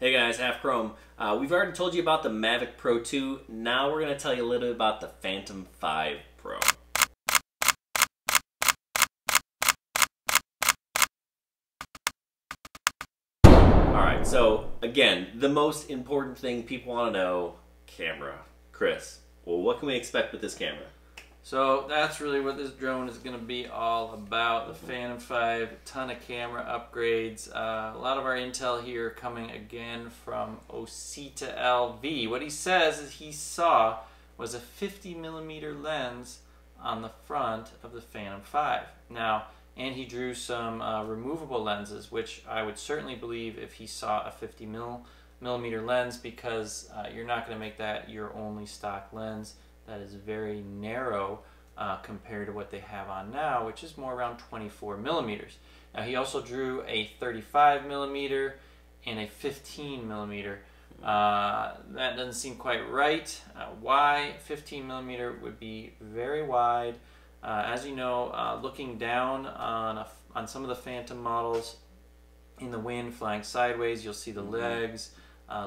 Hey guys, Half Chrome. We've already told you about the Mavic Pro 2. Now we're going to tell you a little bit about the Phantom 5 Pro. Alright, so again, the most important thing people want to know, camera. Chris, well, what can we expect with this camera? So that's really what this drone is going to be all about. The Phantom 5, a ton of camera upgrades. A lot of our intel here coming again from Osita LV. What he says is he saw was a 50mm lens on the front of the Phantom 5. Now, and he drew some removable lenses, which I would certainly believe if he saw a 50mm lens, because you're not going to make that your only stock lens. That is very narrow compared to what they have on now, which is more around 24mm. Now he also drew a 35mm and a 15mm. That doesn't seem quite right. Why? 15mm would be very wide. As you know, looking down on some of the Phantom models in the wind, flying sideways, you'll see the legs.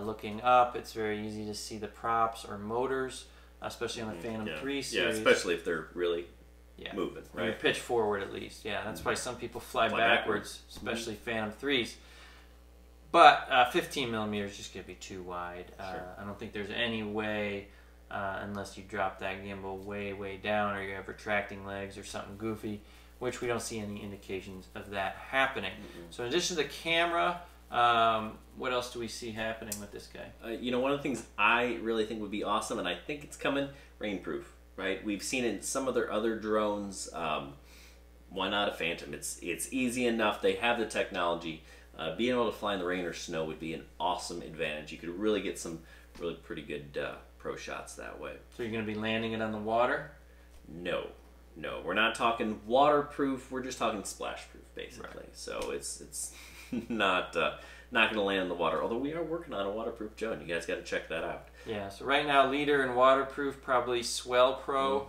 Looking up, it's very easy to see the props or motors. Especially on the Phantom 3 series. Yeah, especially if they're really moving, right? Or pitch forward at least. Yeah, that's why some people fly backwards, especially Phantom 3s. But 15mm is just going to be too wide. Sure. I don't think there's any way, unless you drop that gimbal way, way down, or you have retracting legs or something goofy, which we don't see any indications of that happening. So in addition to the camera, what else do we see happening with this guy? You know, one of the things I really think would be awesome, and I think it's coming, rainproof, right? We've seen it in some of their other drones. Why not a Phantom? It's easy enough. They have the technology. Being able to fly in the rain or snow would be an awesome advantage. You could really get some really pretty good pro shots that way. So you're going to be landing it on the water? No. No, we're not talking waterproof. We're just talking splashproof, basically. Right. So it's not going to land in the water. Although we are working on a waterproof drone. You guys got to check that out. Yeah. So right now, leader in waterproof, probably Swell Pro.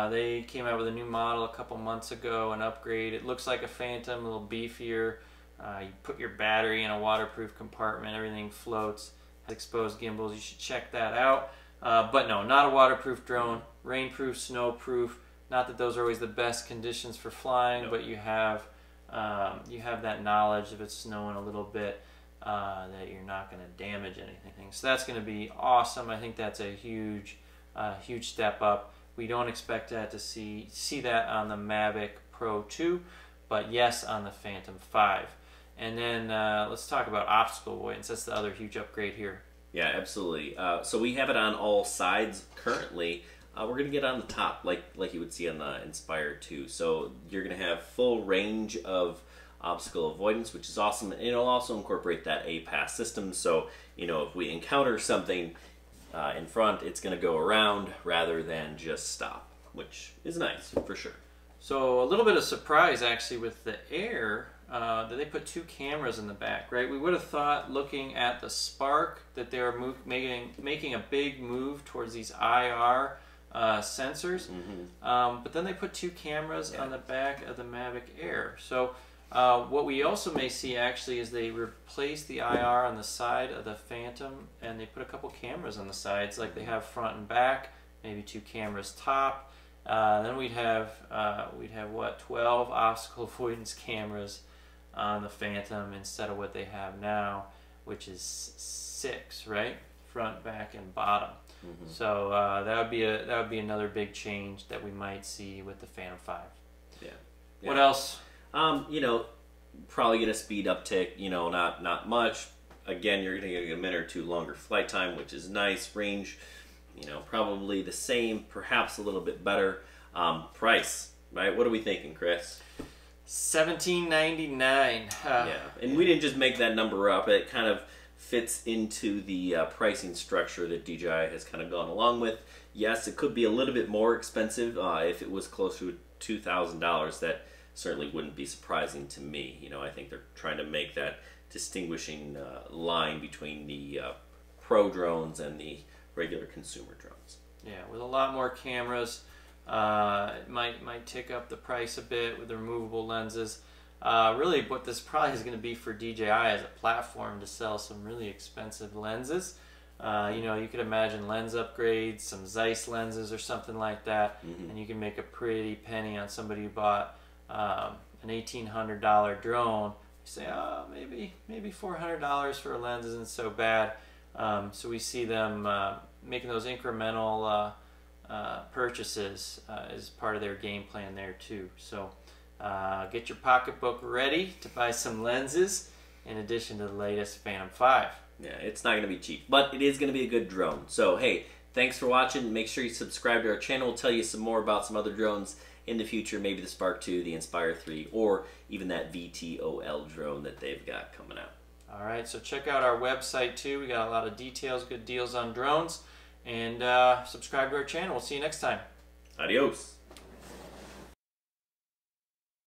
They came out with a new model a couple months ago, an upgrade. It looks like a Phantom, a little beefier. You put your battery in a waterproof compartment. Everything floats. Has exposed gimbals. You should check that out. But no, not a waterproof drone. Rainproof, snowproof. Not that those are always the best conditions for flying, but you have that knowledge if it's snowing a little bit that you're not going to damage anything. So that's going to be awesome. I think that's a huge step up. We don't expect that to see that on the Mavic Pro 2, but yes, on the Phantom 5. And then let's talk about obstacle avoidance. That's the other huge upgrade here. Yeah, absolutely. So we have it on all sides currently. We're going to get on the top, like you would see on the Inspire 2. So you're going to have full range of obstacle avoidance, which is awesome. And it'll also incorporate that A-Pass system. So, you know, if we encounter something in front, it's going to go around rather than just stop, which is nice for sure. So a little bit of surprise actually with the Air that they put 2 cameras in the back, right? We would have thought, looking at the Spark, that they were making a big move towards these IR sensors, but then they put 2 cameras on the back of the Mavic Air. So what we also may see actually is they replace the IR on the side of the Phantom, and they put a couple cameras on the sides, like they have front and back, maybe 2 cameras top. Then we'd have what, 12 obstacle avoidance cameras on the Phantom instead of what they have now, which is 6, right? Front, back, and bottom. So that would be another big change that we might see with the Phantom 5. Yeah. What else? You know, probably get a speed uptick. You know, not much. Again, you're going to get a minute or 2 longer flight time, which is nice. Range, you know, probably the same, perhaps a little bit better. Price, right? What are we thinking, Chris? $17.99. Yeah, and we didn't just make that number up. It kind of fits into the pricing structure that DJI has kind of gone along with. Yes, it could be a little bit more expensive if it was closer to $2,000. That certainly wouldn't be surprising to me. You know, I think they're trying to make that distinguishing line between the pro drones and the regular consumer drones. Yeah, with a lot more cameras, it might tick up the price a bit with the removable lenses. really what this probably is going to be for DJI as a platform to sell some really expensive lenses. You know, you could imagine lens upgrades, some Zeiss lenses or something like that, and you can make a pretty penny on somebody who bought an $1,800 drone. You say, oh, maybe $400 for a lens isn't so bad. So we see them making those incremental purchases as part of their game plan there too. So get your pocketbook ready to buy some lenses in addition to the latest Phantom 5. Yeah, it's not going to be cheap, but it is going to be a good drone. So, hey, thanks for watching. Make sure you subscribe to our channel. We'll tell you some more about some other drones in the future, maybe the Spark 2, the Inspire 3, or even that VTOL drone that they've got coming out. All right, so check out our website too. We got a lot of details, good deals on drones, and subscribe to our channel. We'll see you next time. Adios.